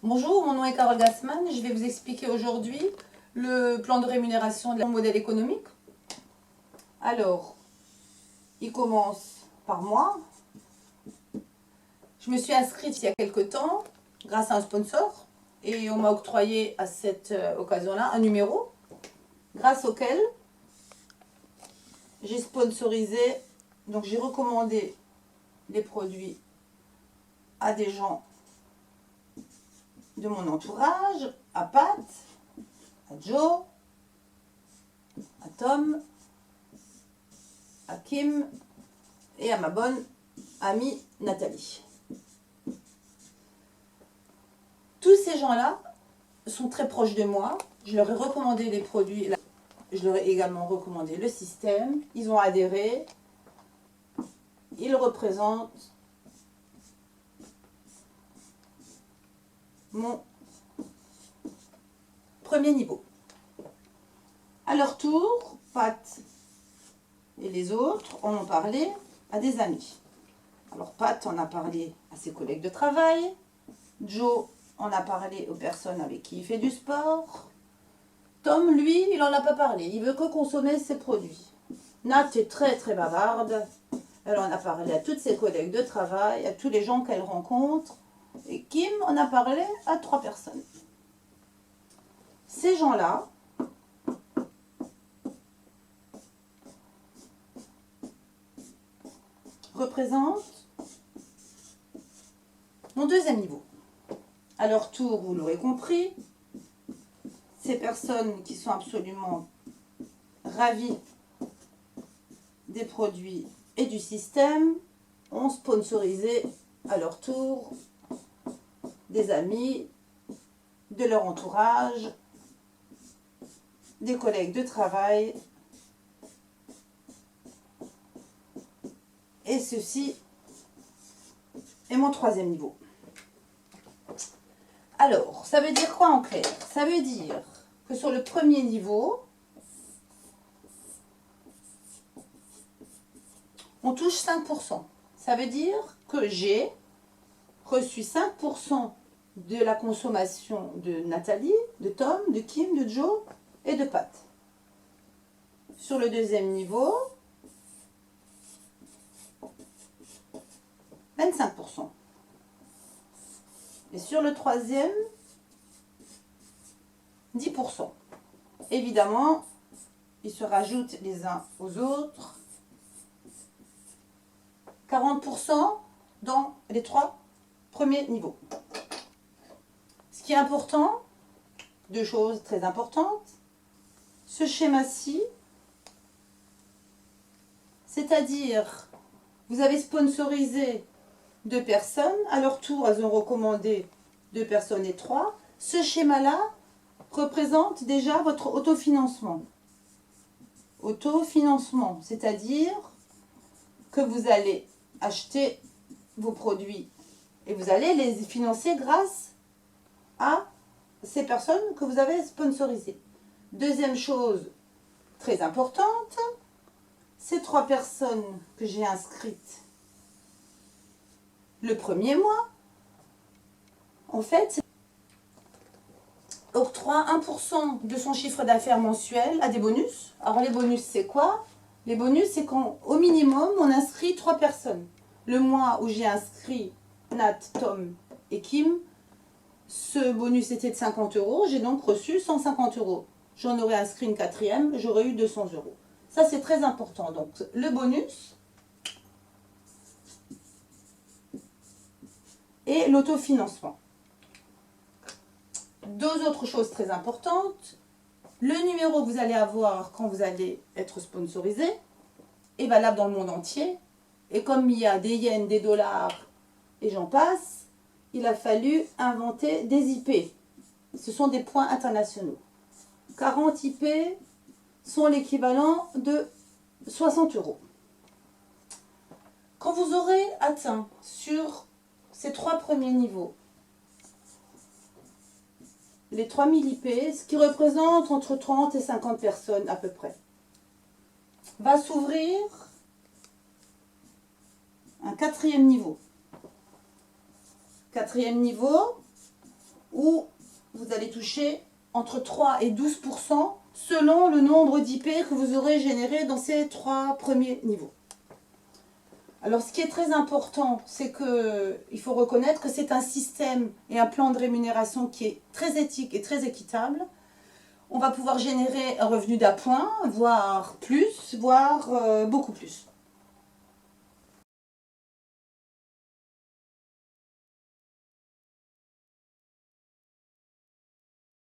Bonjour, mon nom est Carole Gassman. Je vais vous expliquer aujourd'hui le plan de rémunération de mon modèle économique. Alors, il commence par mois. Je me suis inscrite il y a quelque temps grâce à un sponsor et on m'a octroyé à cette occasion-là un numéro grâce auquel j'ai sponsorisé, donc j'ai recommandé les produits à des gens de mon entourage, à Pat, à Joe, à Tom, à Kim et à ma bonne amie Nathalie. Tous ces gens-là sont très proches de moi. Je leur ai recommandé les produits, je leur ai également recommandé le système. Ils ont adhéré. Ils représentent mon premier niveau. À leur tour, Pat et les autres en ont parlé à des amis. Alors Pat en a parlé à ses collègues de travail. Joe en a parlé aux personnes avec qui il fait du sport. Tom, lui, il n'en a pas parlé. Il veut que consommer ses produits. Nat est très très bavarde. Elle en a parlé à toutes ses collègues de travail, à tous les gens qu'elle rencontre. Et Kim en a parlé à 3 personnes. Ces gens-là représentent mon deuxième niveau. À leur tour, vous l'aurez compris, ces personnes qui sont absolument ravies des produits et du système ont sponsorisé à leur tour des amis, de leur entourage, des collègues de travail. Et ceci est mon troisième niveau. Alors, ça veut dire quoi en clair? Ça veut dire que sur le premier niveau, on touche 5%. Ça veut dire que j'ai reçu 5% de la consommation de Nathalie, de Tom, de Kim, de Joe et de Pat. Sur le deuxième niveau, 25%. Et sur le troisième, 10%. Évidemment, ils se rajoutent les uns aux autres. 40% dans les 3 premiers niveaux. Ce qui est important, 2 choses très importantes, ce schéma-ci, c'est-à-dire vous avez sponsorisé 2 personnes, à leur tour elles ont recommandé 2 personnes et 3. Ce schéma-là représente déjà votre autofinancement. Autofinancement, c'est-à-dire que vous allez acheter vos produits et vous allez les financer grâce à ces personnes que vous avez sponsorisées. Deuxième chose très importante, ces 3 personnes que j'ai inscrites le premier mois, en fait, octroie 1% de son chiffre d'affaires mensuel à des bonus. Alors les bonus, c'est quoi? Les bonus, c'est qu'au minimum, on inscrit 3 personnes. Le mois où j'ai inscrit Nat, Tom et Kim, ce bonus était de 50 €. J'ai donc reçu 150 €. J'en aurais inscrit une 4e, j'aurais eu 200 €. Ça, c'est très important. Donc, le bonus et l'autofinancement. 2 autres choses très importantes. Le numéro que vous allez avoir quand vous allez être sponsorisé est valable dans le monde entier. Et comme il y a des yens, des dollars et j'en passe, il a fallu inventer des IP. Ce sont des points internationaux. 40 IP sont l'équivalent de 60 €. Quand vous aurez atteint sur ces 3 premiers niveaux les 3000 IP, ce qui représente entre 30 et 50 personnes à peu près, va s'ouvrir un 4e niveau. 4e niveau, où vous allez toucher entre 3 et 12% selon le nombre d'IP que vous aurez généré dans ces 3 premiers niveaux. Alors, ce qui est très important, c'est qu'il faut reconnaître que c'est un système et un plan de rémunération qui est très éthique et très équitable. On va pouvoir générer un revenu d'appoint, voire plus, voire beaucoup plus.